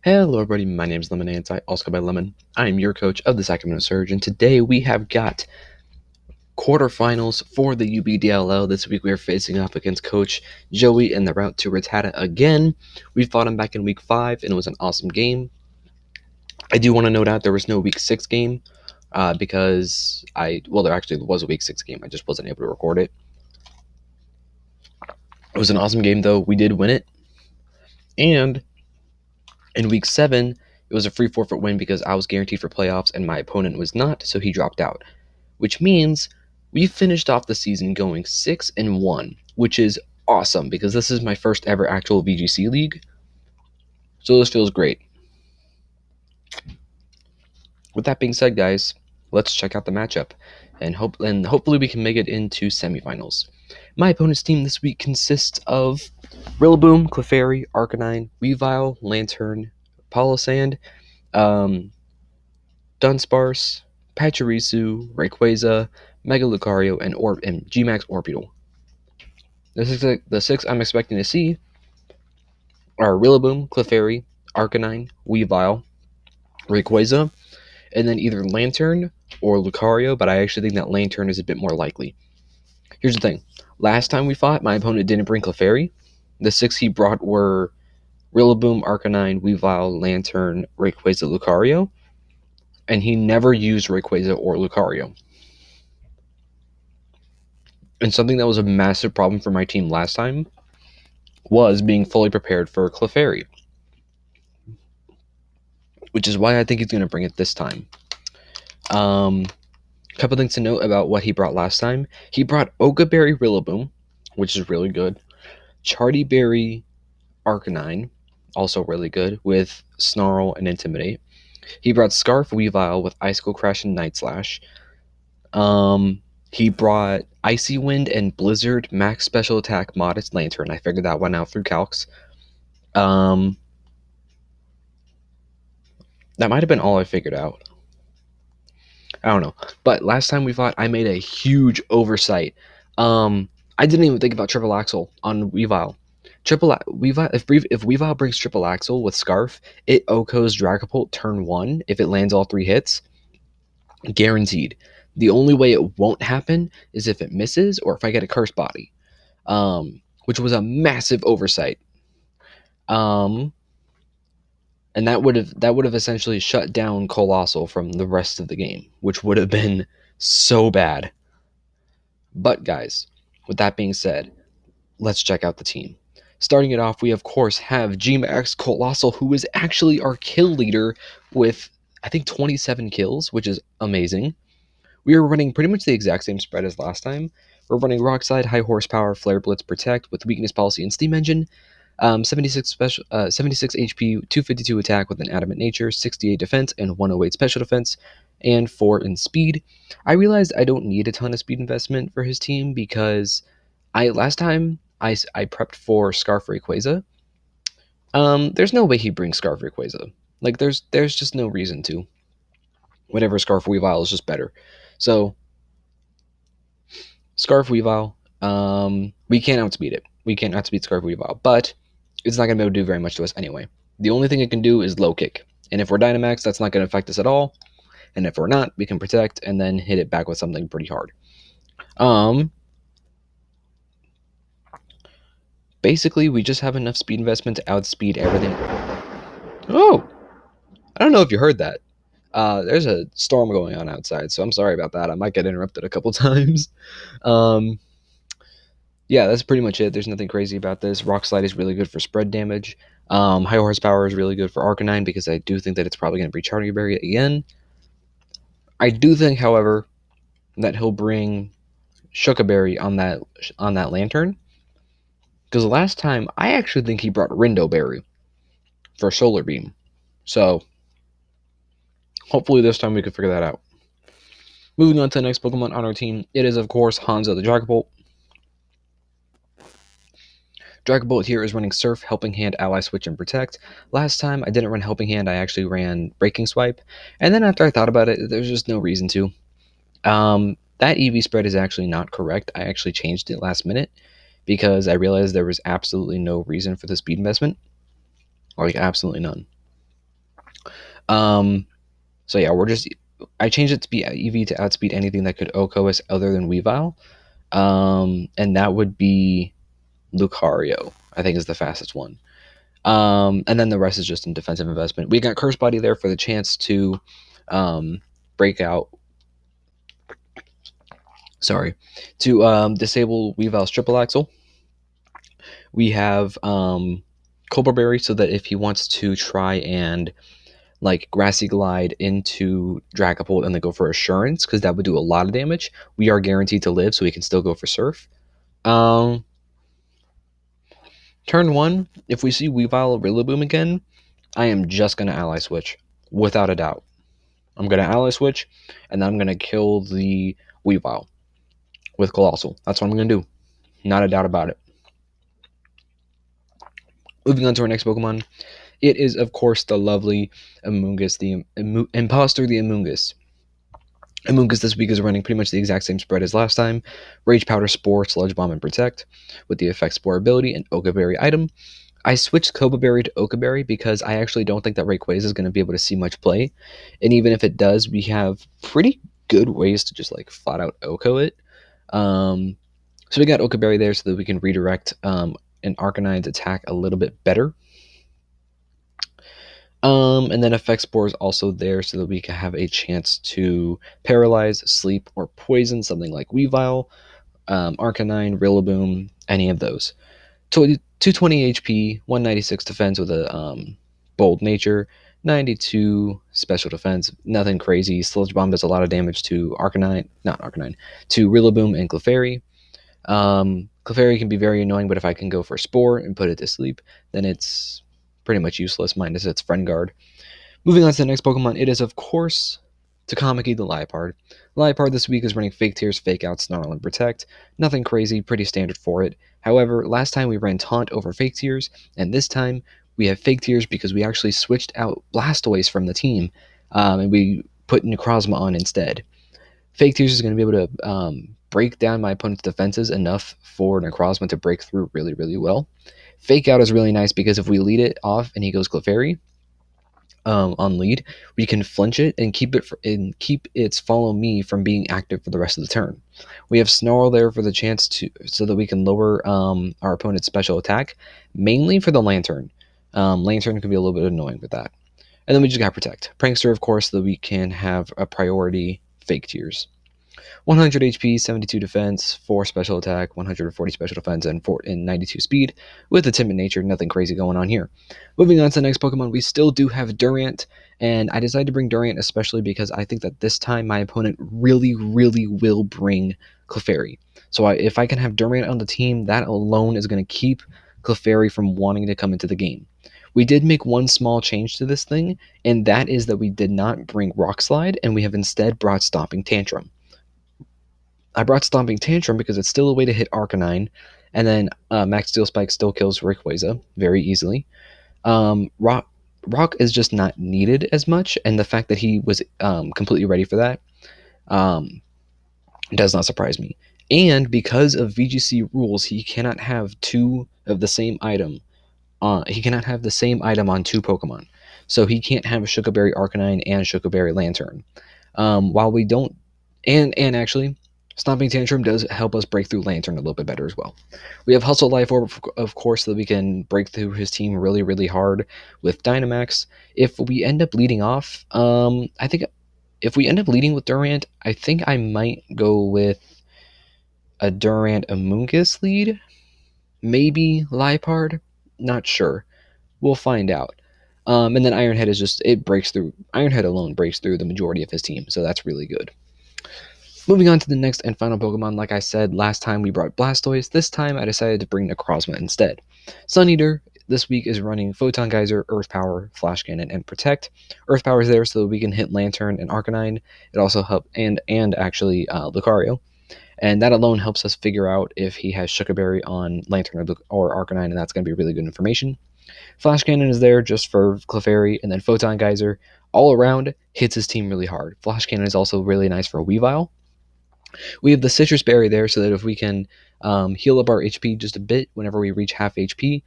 Hello everybody, my name is Lemonade, I also go by Lemon. I am your coach of the Sacramento Surge, and today we have got quarterfinals for the UBDLL. This week we are facing off against Coach Joey in the route to Rattata again. We fought him back in week 5, and it was an awesome game. I do want to note out there was no week 6 game, because there actually was a week 6 game, I just wasn't able to record it. It was an awesome game though, we did win it, and in week 7, it was a free forfeit win because I was guaranteed for playoffs and my opponent was not, so he dropped out. Which means we finished off the season going 6-1, which is awesome because this is my first ever actual VGC league. So this feels great. With that being said, guys, let's check out the matchup and hopefully we can make it into semifinals. My opponent's team this week consists of Rillaboom, Clefairy, Arcanine, Weavile, Lantern, Palossand, Dunsparce, Pachirisu, Rayquaza, Mega Lucario, and Gmax Orbeetle. The six I'm expecting to see are Rillaboom, Clefairy, Arcanine, Weavile, Rayquaza, and then either Lantern or Lucario, but I actually think that Lantern is a bit more likely. Here's the thing. Last time we fought, my opponent didn't bring Clefairy. The 6 he brought were Rillaboom, Arcanine, Weavile, Lantern, Rayquaza, Lucario, and he never used Rayquaza or Lucario. And something that was a massive problem for my team last time was being fully prepared for Clefairy, which is why I think he's going to bring it this time. Couple things to note about what he brought last time. He brought Ogaberry Rillaboom, which is really good. Chartyberry Arcanine, also really good, with Snarl and Intimidate. He brought Scarf Weavile with Icicle Crash and Night Slash. He brought Icy Wind and Blizzard Max Special Attack Modest Lantern. I figured that one out through calcs. That might have been all I figured out. I don't know. But last time we fought, I made a huge oversight. I didn't even think about Triple Axle on Weavile. Weavile, if Weavile brings Triple Axle with Scarf, it OHKOs Dragapult turn 1 if it lands all 3 hits. Guaranteed. The only way it won't happen is if it misses or if I get a Curse Body, which was a massive oversight. And that would have essentially shut down Colossal from the rest of the game, which would have been so bad. But guys, with that being said, let's check out the team. Starting it off, we of course have Gmax Colossal, who is actually our kill leader with, I think, 27 kills, which is amazing. We are running pretty much the exact same spread as last time. We're running Rock Slide, High Horsepower, Flare Blitz, Protect with Weakness Policy and Steam Engine. 76 HP, 252 attack with an Adamant Nature, 68 defense, and 108 special defense, and 4 in speed. I realized I don't need a ton of speed investment for his team because last time I prepped for Scarf Rayquaza. There's no way he brings Scarf Rayquaza. Like, there's just no reason to. Whatever, Scarf Weavile is just better. So, Scarf Weavile, we can't outspeed it. We can't outspeed Scarf Weavile, but it's not going to be able to do very much to us anyway. The only thing it can do is low kick. And if we're Dynamax, that's not going to affect us at all. And if we're not, we can protect and then hit it back with something pretty hard. Basically, we just have enough speed investment to outspeed everything. Oh! I don't know if you heard that. There's a storm going on outside, so I'm sorry about that. I might get interrupted a couple times. Yeah, that's pretty much it. There's nothing crazy about this. Rock Slide is really good for spread damage. High Horsepower is really good for Arcanine because I do think that it's probably going to be Chartyberry again. I do think, however, that he'll bring Shukaberry on that Lantern. Because last time, I actually think he brought Rindoberry for Solar Beam. So, hopefully this time we can figure that out. Moving on to the next Pokemon on our team, it is, of course, Hanzo the Dragapult. Dragapult here is running Surf, Helping Hand, Ally Switch, and Protect. Last time I didn't run Helping Hand, I actually ran Breaking Swipe. And then after I thought about it, there's just no reason to. That EV spread is actually not correct. I actually changed it last minute because I realized there was absolutely no reason for the speed investment. Like, absolutely none. Um, so yeah, I changed it to be EV to outspeed anything that could OHKO us other than Weavile. And that would be Lucario, I think is the fastest one. And then the rest is just in defensive investment. We got Curse Body there for the chance to break out. Sorry, to disable Weavile's triple axle. We have Cobra Berry so that if he wants to try and like Grassy Glide into Dragapult and then go for Assurance, because that would do a lot of damage, we are guaranteed to live, so we can still go for Surf. Turn 1, if we see Weavile Rillaboom again, I am just going to Ally Switch, without a doubt. I'm going to Ally Switch, and then I'm going to kill the Weavile with Colossal. That's what I'm going to do. Not a doubt about it. Moving on to our next Pokemon. It is, of course, the lovely Amoonguss, the Imposter the Amoonguss. Amoonguss this week is running pretty much the exact same spread as last time. Rage Powder, Spore, Sludge Bomb, and Protect, with the Effect Spore ability and Oka Berry item. I switched Koba Berry to Oka Berry because I actually don't think that Rayquaza is going to be able to see much play. And even if it does, we have pretty good ways to just like flat out Oko it. So we got Oka Berry there so that we can redirect an Arcanine's attack a little bit better. And then Effect Spore is also there so that we can have a chance to paralyze, sleep, or poison something like Weavile, Arcanine, Rillaboom, any of those. 220 HP, 196 defense with a bold nature, 92 special defense, nothing crazy. Sludge Bomb does a lot of damage to to Rillaboom and Clefairy. Clefairy can be very annoying, but if I can go for Spore and put it to sleep, then it's pretty much useless, minus its Friend Guard. Moving on to the next Pokemon, it is, of course, Takamaki the Liepard. Liepard this week is running Fake Tears, Fake Out, Snarl, and Protect. Nothing crazy, pretty standard for it. However, last time we ran Taunt over Fake Tears, and this time we have Fake Tears because we actually switched out Blastoise from the team, and we put Necrozma on instead. Fake Tears is going to be able to break down my opponent's defenses enough for Necrozma to break through really, really well. Fake Out is really nice because if we lead it off and he goes Clefairy, on lead, we can flinch it and keep its follow me from being active for the rest of the turn. We have Snarl there for the chance to so that we can lower our opponent's special attack, mainly for the Lantern. Lantern can be a little bit annoying with that. And then we just got Protect. Prankster, of course, so that we can have a priority Fake Tears. 100 HP, 72 defense, 4 special attack, 140 special defense, and 92 speed. With a timid nature, nothing crazy going on here. Moving on to the next Pokemon, we still do have Durant, and I decided to bring Durant especially because I think that this time my opponent really, really will bring Clefairy. So if I can have Durant on the team, that alone is going to keep Clefairy from wanting to come into the game. We did make one small change to this thing, and that is that we did not bring Rock Slide, and we have instead brought Stomping Tantrum. I brought Stomping Tantrum because it's still a way to hit Arcanine, and then Max Steel Spike still kills Rayquaza very easily. Rock is just not needed as much, and the fact that he was completely ready for that does not surprise me. And because of VGC rules, he cannot have two of the same item. He cannot have the same item on two Pokemon. So he can't have Sugarberry Arcanine and Sugarberry Lantern. While we don't, and actually, Stomping Tantrum does help us break through Lantern a little bit better as well. We have Hustle Life Orb, of course, so that we can break through his team really, really hard with Dynamax. If we end up leading off, I think if we end up leading with Durant, I think I might go with a Durant Amoonguss lead. Maybe Liepard. Not sure. We'll find out. And then Ironhead is just, it breaks through. Ironhead alone breaks through the majority of his team, so that's really good. Moving on to the next and final Pokemon, like I said, last time we brought Blastoise. This time I decided to bring Necrozma instead. Sun Eater this week is running Photon Geyser, Earth Power, Flash Cannon, and Protect. Earth Power is there so that we can hit Lantern and Arcanine. It also helps, and actually Lucario. And that alone helps us figure out if he has Sugarberry on Lantern or Arcanine, and that's going to be really good information. Flash Cannon is there just for Clefairy, and then Photon Geyser all around hits his team really hard. Flash Cannon is also really nice for Weavile. We have the Citrus Berry there so that if we can heal up our HP just a bit whenever we reach half HP,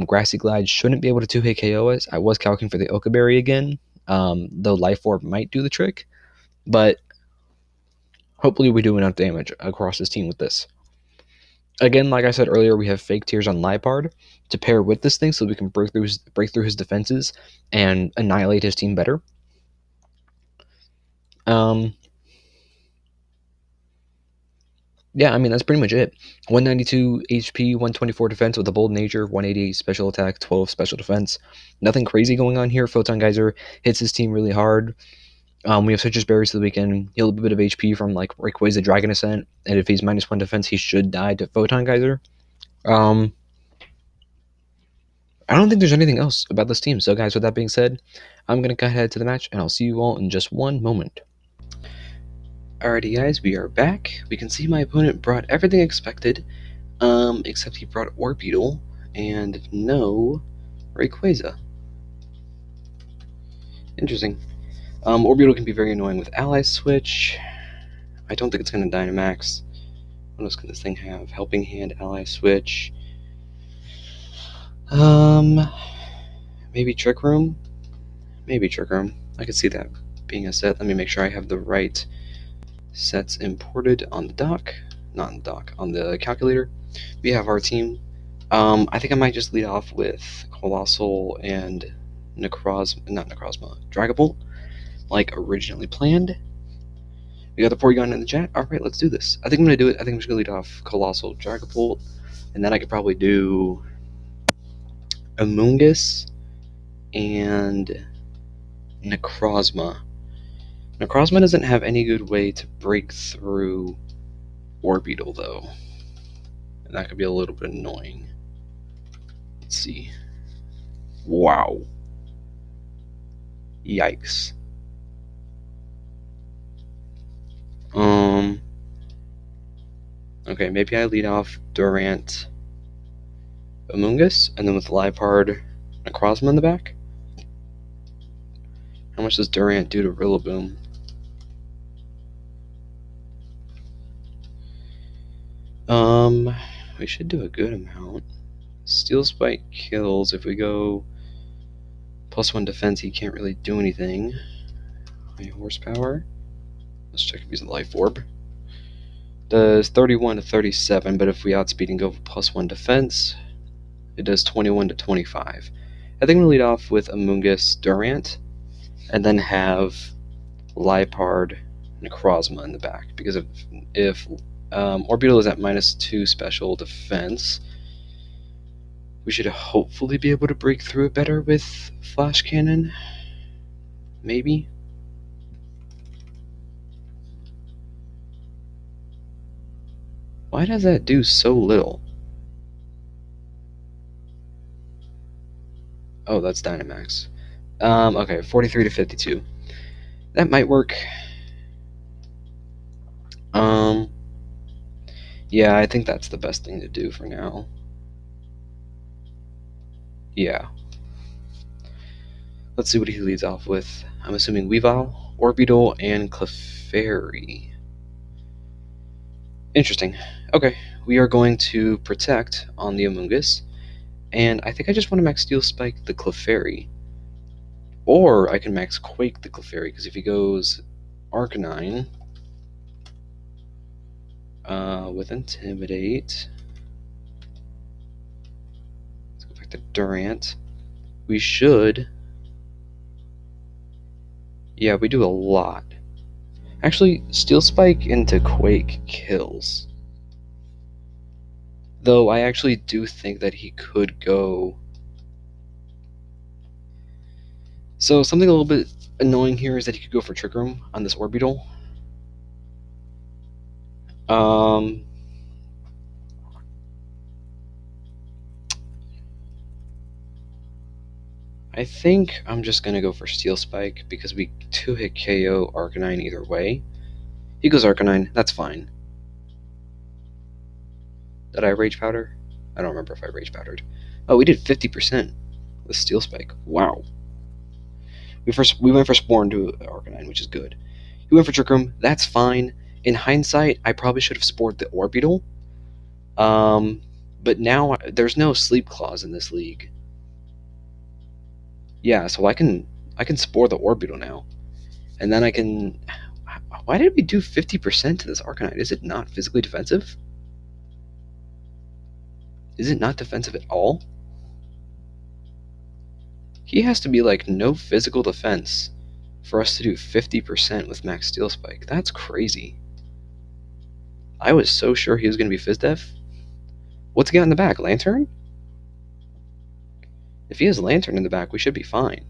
Grassy Glide shouldn't be able to 2-hit KO us. I was calculating for the Oka Berry again, Though Life Orb might do the trick, but hopefully we do enough damage across his team with this. Again, like I said earlier, we have fake tears on Lipard to pair with this thing so we can break through his defenses and annihilate his team better. Yeah, I mean, that's pretty much it. 192 HP, 124 defense with a bold nature, 188 special attack, 12 special defense. Nothing crazy going on here. Photon Geyser hits his team really hard. We have Citrus Berries so that we can heal a bit of HP from like Rayquaza Dragon Ascent, and if he's -1 defense, he should die to Photon Geyser. I don't think there's anything else about this team. So, guys, with that being said, I'm gonna cut ahead to the match, and I'll see you all in just one moment. Alrighty, guys, we are back. We can see my opponent brought everything expected, except he brought Orbeetle and no Rayquaza. Interesting. Orbeetle can be very annoying with Ally Switch. I don't think it's going to Dynamax. What else can this thing have? Helping Hand, Ally Switch. Maybe Trick Room? Maybe Trick Room. I could see that being a set. Let me make sure I have the right sets imported on the dock. Not on the dock, on the calculator. We have our team. I think I might just lead off with Colossal and Dragapult, like originally planned. We got the Porygon in the chat. Alright, let's do this. I think I'm going to do it. I think I'm just going to lead off Colossal Dragapult, and then I could probably do Amoonguss and Necrozma. Necrozma doesn't have any good way to break through Orbeetle, though. And that could be a little bit annoying. Let's see. Wow. Yikes. Okay, maybe I lead off Durant Amoonguss, and then with Lipard Necrozma in the back. How much does Durant do to Rillaboom? We should do a good amount. Steel Spike kills. If we go +1 defense, he can't really do anything. High horsepower. Let's check if he's a Life Orb. Does 31 to 37, but if we outspeed and go for +1 defense, it does 21 to 25. I think I'm going to lead off with Amoonguss Durant, and then have Lipard Necrozma in the back, because if Orbeetle is at -2 special defense, we should hopefully be able to break through it better with Flash Cannon. Maybe. Why does that do so little? Oh, that's Dynamax. Okay, 43 to 52. That might work. Yeah, I think that's the best thing to do for now. Yeah. Let's see what he leads off with. I'm assuming Weavile, Orbeetle, and Clefairy. Interesting. Okay, we are going to Protect on the Amoonguss, and I think I just want to max Steel Spike the Clefairy. Or I can max Quake the Clefairy, because if he goes Arcanine with Intimidate, let's go back to Durant. We should. Yeah, we do a lot. Actually, Steel Spike into Quake kills. Though I actually do think that he could go. So something a little bit annoying here is that he could go for Trick Room on this Orbeetle. I think I'm just going to go for Steel Spike because we 2-hit KO Arcanine either way. He goes Arcanine, that's fine. Did I Rage Powder? I don't remember if I Rage Powdered. Oh, we did 50% with Steel Spike. Wow. We went for Sporn to Arcanine, which is good. He went for Trick Room, that's fine. In hindsight, I probably should have Spored the Orbeetle. But now there's no Sleep Clause in this league. Yeah, so I can I can spore the orbital now. And then I can... Why did we do 50% to this Arcanine? Is it not physically defensive? Is it not defensive at all? He has to be like no physical defense for us to do 50% with Max Steel Spike. That's crazy. I was so sure he was going to be Fizz Def. What's he got in the back? Lantern? If he has Lantern in the back, we should be fine.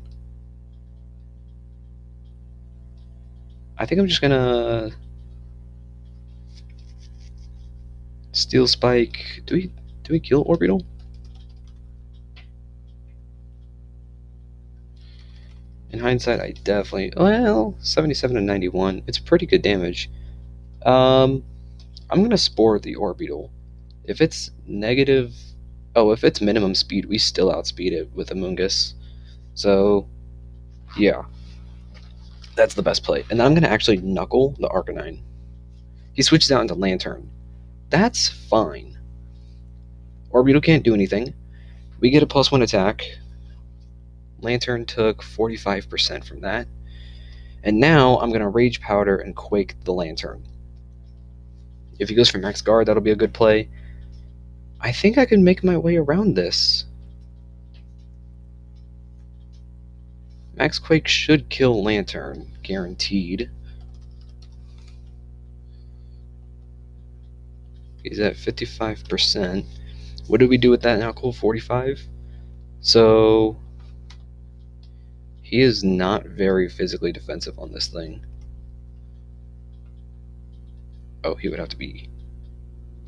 I think I'm just going to... Steel Spike. Do we kill Orbital? In hindsight, I definitely... Well, 77 and 91. It's pretty good damage. I'm going to Spore the Orbital. If it's negative... Oh, if it's minimum speed, we still outspeed it with Amoonguss. So, yeah. That's the best play. And then I'm going to actually Knuckle the Arcanine. He switches out into Lantern. That's fine. Orbital can't do anything. We get a +1 attack. Lantern took 45% from that. And now I'm going to Rage Powder and Quake the Lantern. If he goes for Max Guard, that'll be a good play. I think I can make my way around this. Max Quake should kill Lantern, guaranteed. He's at 55%. What did we do with that now? Cool, 45? So he is not very physically defensive on this thing. Oh, he would have to be...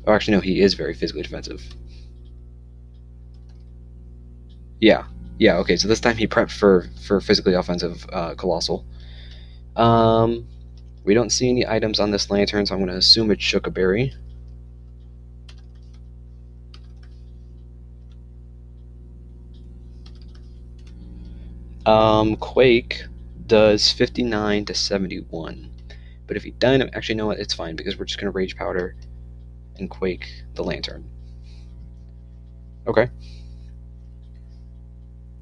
Oh, actually, no, he is very physically defensive. Yeah, okay, so this time he prepped for physically offensive Colossal. We don't see any items on this Lantern, so I'm going to assume it's Shookaberry. Quake does 59 to 71. But if he doesn't, actually, know what? It's fine, because we're just going to Rage Powder and Quake the Lantern. Okay.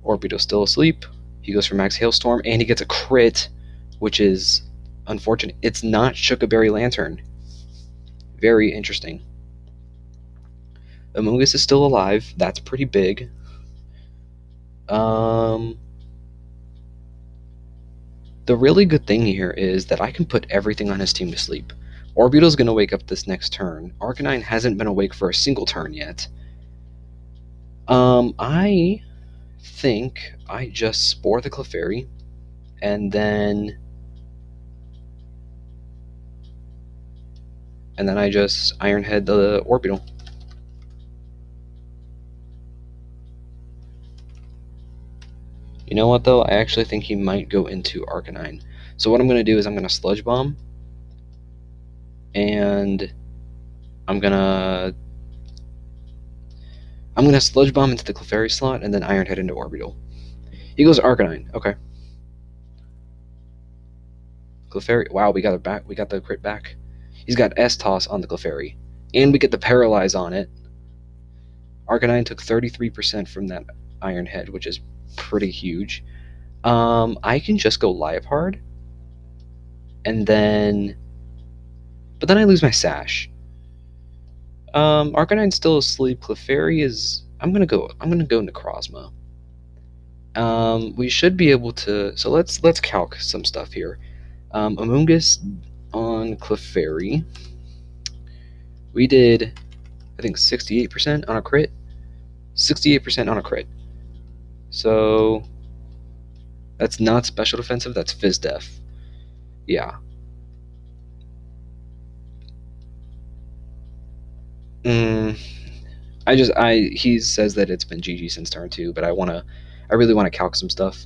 Orbital's still asleep. He goes for Max Hailstorm, and he gets a crit, which is unfortunate. It's not Shookaberry Lantern. Very interesting. Amoonguss is still alive. That's pretty big. The really good thing here is that I can put everything on his team to sleep. Orbital's going to wake up this next turn. Arcanine hasn't been awake for a single turn yet. I think I just Spore the Clefairy, and then I just Iron Head the Orbital. You know what, though? I actually think he might go into Arcanine. So what I'm going to do is I'm going to Sludge Bomb, and I'm going to Sludge Bomb into the Clefairy slot, and then Iron Head into Orbital. He goes Arcanine. Okay. Clefairy. Wow, we got it back. We got the crit back. He's got S-Toss on the Clefairy, and we get the Paralyze on it. Arcanine took 33% from that Iron Head, which is pretty huge. I can just go Liepard, and then... But then I lose my Sash. Arcanine's still asleep. Clefairy is... I'm gonna go Necrozma. We should be able to... So let's calc some stuff here. Amoonguss on Clefairy. We did, I think, 68% on a crit. 68% on a crit. So that's not special defensive, that's Fizz Def. Yeah. He says that it's been GG since turn 2, but I really want to calc some stuff.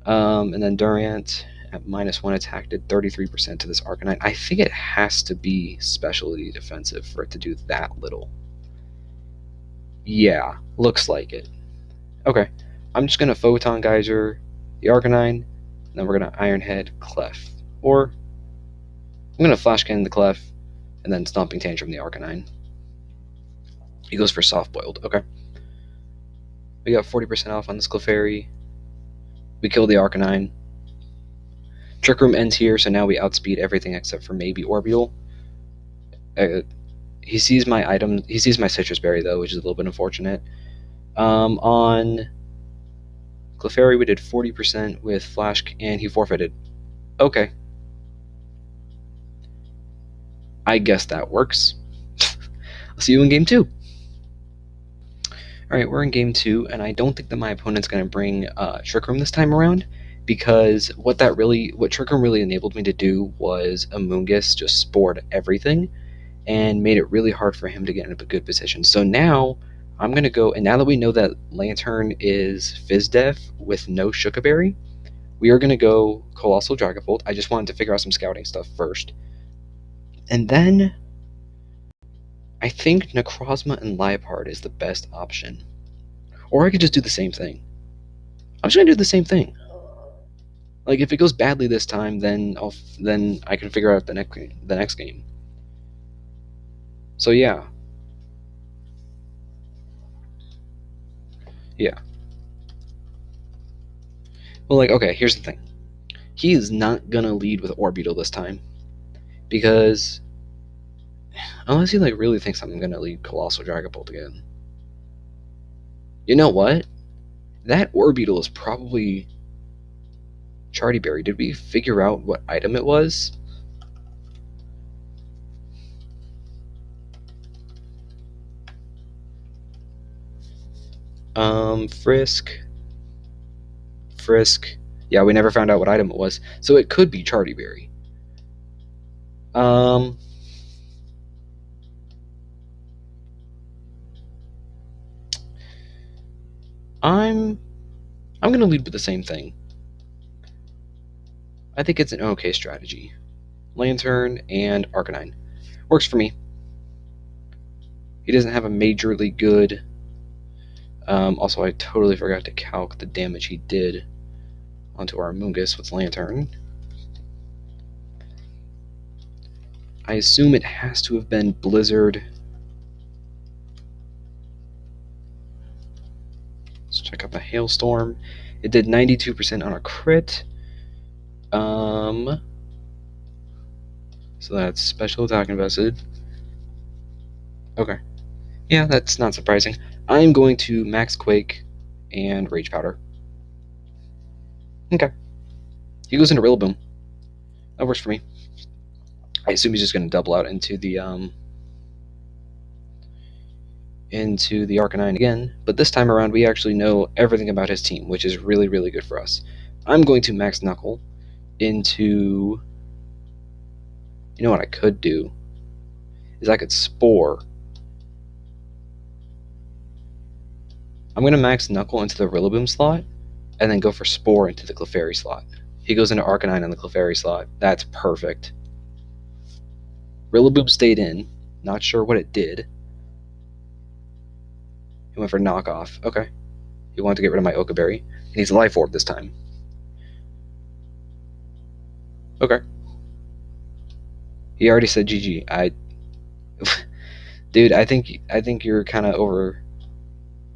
And then Durant at -1 attack did 33% to this Arcanine. I think it has to be specialty defensive for it to do that little. Yeah, looks like it. Okay, I'm just gonna Photon Geyser the Arcanine, and then we're gonna Iron Head Clef. Or I'm gonna Flash Cannon the Clef, and then Stomping Tantrum the Arcanine. He goes for Soft Boiled. Okay. We got 40% off on this Clefairy. We kill the Arcanine. Trick Room ends here, so now we outspeed everything except for maybe Orbeetle. He sees my item. He sees my Citrus Berry, though, which is a little bit unfortunate. On Clefairy, we did 40% with Flash, and he forfeited. Okay. I guess that works. I'll see you in game 2. Alright, we're in game 2, and I don't think that my opponent's going to bring Trick Room this time around, because what Trick Room really enabled me to do was Amoonguss just spored everything, and made it really hard for him to get in a good position. So now, I'm going to go, and now that we know that Lantern is Fizdef with no Shukaberry, we are going to go Colossal Dragapult. I just wanted to figure out some scouting stuff first. And then, I think Necrozma and Liepard is the best option. Or I could just do the same thing. I'm just going to do the same thing. Like, if it goes badly this time, then I can figure out the next game. So yeah. Yeah. Well, like, okay, here's the thing. He is not gonna lead with Orbeetle this time, because unless he like really thinks I'm gonna lead Colossal Dragapult again. You know what? That Orbeetle is probably Chartyberry. Did we figure out what item it was? Frisk. Yeah, we never found out what item it was, so it could be Chartyberry. I'm gonna lead with the same thing. I think it's an okay strategy. Lantern and Arcanine. Works for me. He doesn't have a majorly good... also, I totally forgot to calc the damage he did onto our Amoonguss with Lantern. I assume it has to have been Blizzard. Let's check out the Hailstorm. It did 92% on a crit. So that's special attack invested. Okay. Yeah, that's not surprising. I'm going to Max Quake and Rage Powder. Okay. He goes into Rillaboom. That works for me. I assume he's just going to double out into the Arcanine again, but this time around we actually know everything about his team, which is really, really good for us. I'm going to Max Knuckle into... You know what I could do? Is I could Spore. I'm going to Max Knuckle into the Rillaboom slot, and then go for Spore into the Clefairy slot. He goes into Arcanine in the Clefairy slot. That's perfect. Rillaboom stayed in. Not sure what it did. He went for knockoff. Okay. He wanted to get rid of my Okaberry. He needs a Life Orb this time. Okay. He already said GG. Dude, I think you're kind of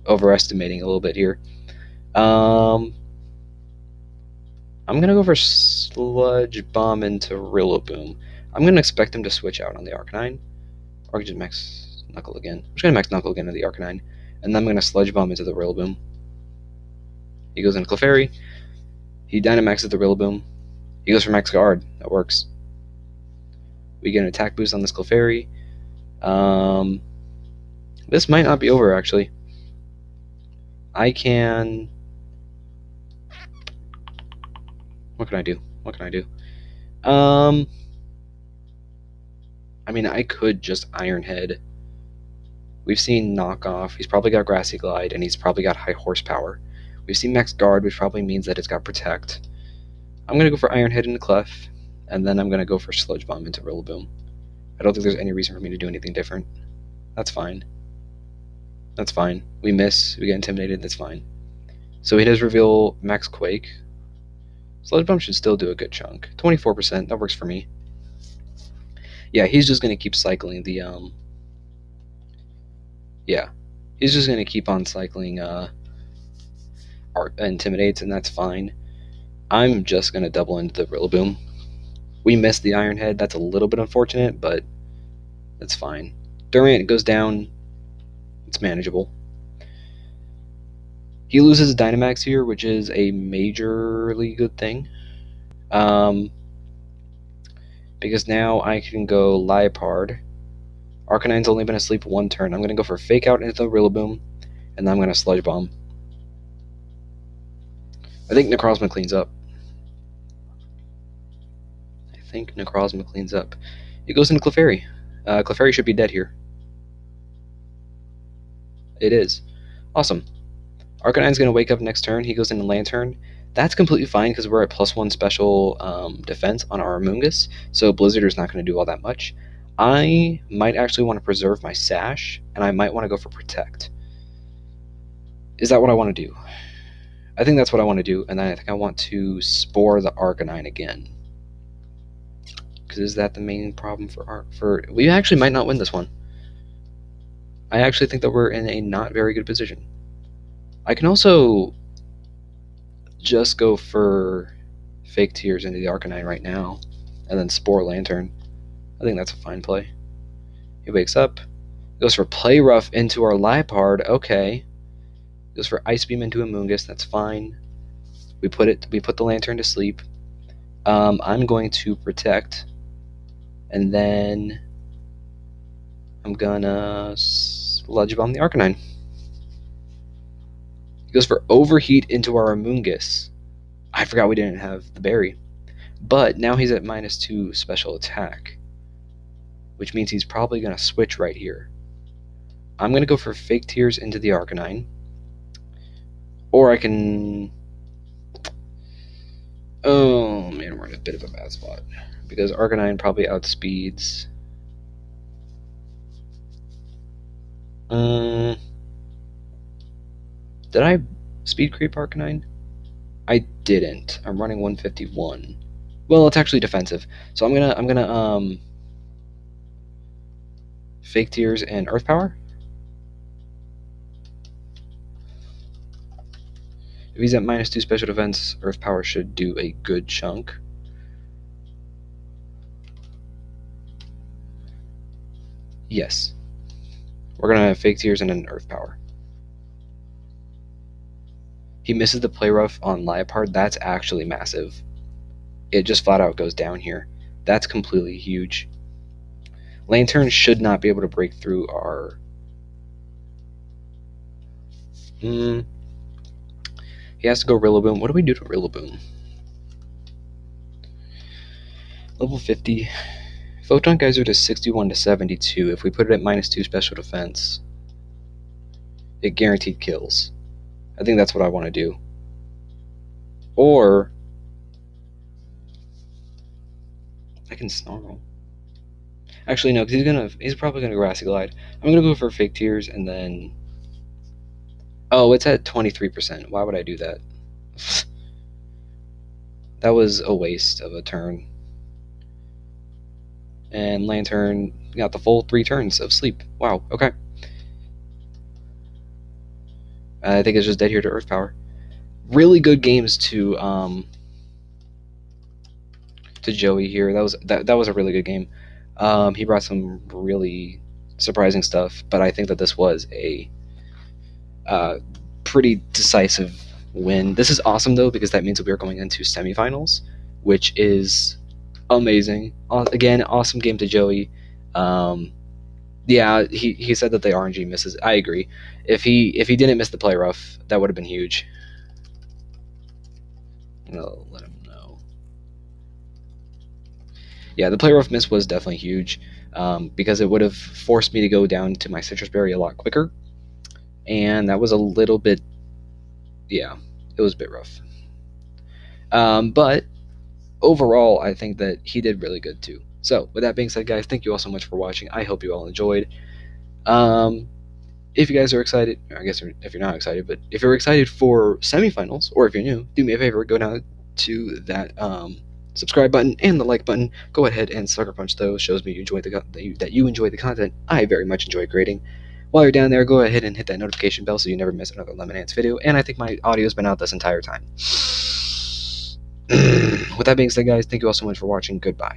overestimating a little bit here. I'm gonna go for Sludge Bomb into Rillaboom. I'm gonna expect him to switch out on the Arcanine, or just Max Knuckle again. I'm just gonna Max Knuckle again into the Arcanine, and then I'm gonna Sludge Bomb into the Rillaboom. He goes into Clefairy. He Dynamaxes the Rillaboom. He goes for Max Guard. That works. We get an attack boost on this Clefairy. This might not be over, actually. I can... What can I do? I mean, I could just Iron Head. We've seen Knockoff. He's probably got Grassy Glide, and he's probably got High Horsepower. We've seen Max Guard, which probably means that it's got Protect. I'm going to go for Iron Head into Clef, and then I'm going to go for Sludge Bomb into Rillaboom. I don't think there's any reason for me to do anything different. That's fine. That's fine. We miss. We get intimidated. That's fine. So he does reveal Max Quake. Sludge Bomb should still do a good chunk. 24%. That works for me. Yeah, he's just going to keep cycling the... Yeah. He's just going to keep on cycling Intimidates, and that's fine. I'm just going to double into the Rillaboom. We missed the Iron Head. That's a little bit unfortunate, but that's fine. Durant goes down. It's manageable. He loses Dynamax here, which is a majorly good thing. Because now I can go Liepard. Arcanine's only been asleep one turn. I'm going to go for Fake Out into the Rillaboom, and then I'm going to Sludge Bomb. I think Necrozma cleans up. It goes into Clefairy. Clefairy should be dead here. It is. Awesome. Arcanine's going to wake up next turn. He goes into Lantern. That's completely fine because we're at +1 special defense on our Amoonguss, so Blizzarder's not going to do all that much. I might actually want to preserve my Sash, and I might want to go for Protect. Is that what I want to do? I think that's what I want to do, and then I think I want to Spore the Arcanine again. Because is that the main problem for we actually might not win this one. I actually think that we're in a not very good position. I can also just go for Fake Tears into the Arcanine right now, and then Spore Lantern. I think that's a fine play. He wakes up, goes for Play Rough into our Liepard. Okay, goes for Ice Beam into Amoonguss. That's fine. We put the Lantern to sleep. I'm going to Protect, and then I'm gonna Sludge Bomb the Arcanine. He goes for Overheat into our Amoonguss. I forgot we didn't have the berry. But now he's at -2 special attack, which means he's probably going to switch right here. I'm going to go for Fake Tears into the Arcanine. Or I can... Oh, man, we're in a bit of a bad spot. Because Arcanine probably outspeeds... Did I speed creep Arcanine? I didn't. I'm running 151. Well, it's actually defensive. So I'm gonna Fake Tears and Earth Power. If he's at -2 special defense, Earth Power should do a good chunk. Yes. We're gonna have Fake Tears and an Earth Power. He misses the Play Rough on Liepard. That's actually massive. It just flat out goes down here. That's completely huge. Lantern should not be able to break through our... He has to go Rillaboom. What do we do to Rillaboom? Level 50. Photon Geyser to 61 to 72. If we put it at -2 special defense, it guaranteed kills. I think that's what I want to do. Or I can Snarl. Actually, no, because he's probably gonna Grassy Glide. I'm gonna go for Fake Tears and then... Oh, it's at 23%. Why would I do that? That was a waste of a turn. And Lantern got the full 3 turns of sleep. Wow, okay. I think it's just dead here to Earth Power. Really good games to Joey here. That was a really good game. He brought some really surprising stuff, but I think that this was a pretty decisive win. This is awesome though, because that means that we are going into semifinals, which is amazing. Again, awesome game to Joey. Yeah, he said that the RNG misses. I agree. If he didn't miss the Play Rough, that would have been huge. I'll let him know. Yeah, the Play Rough miss was definitely huge, because it would have forced me to go down to my Citrus Berry a lot quicker, and that was a little bit, yeah, it was a bit rough. But overall, I think that he did really good too. So, with that being said, guys, thank you all so much for watching. I hope you all enjoyed. If you guys are excited, I guess if you're not excited, but if you're excited for semifinals, or if you're new, do me a favor, go down to that subscribe button and the like button. Go ahead and sucker punch those. Shows me you enjoy that you enjoy the content I very much enjoy creating. While you're down there, go ahead and hit that notification bell so you never miss another Lemon Ants video. And I think my audio's been out this entire time. With that being said, guys, thank you all so much for watching. Goodbye.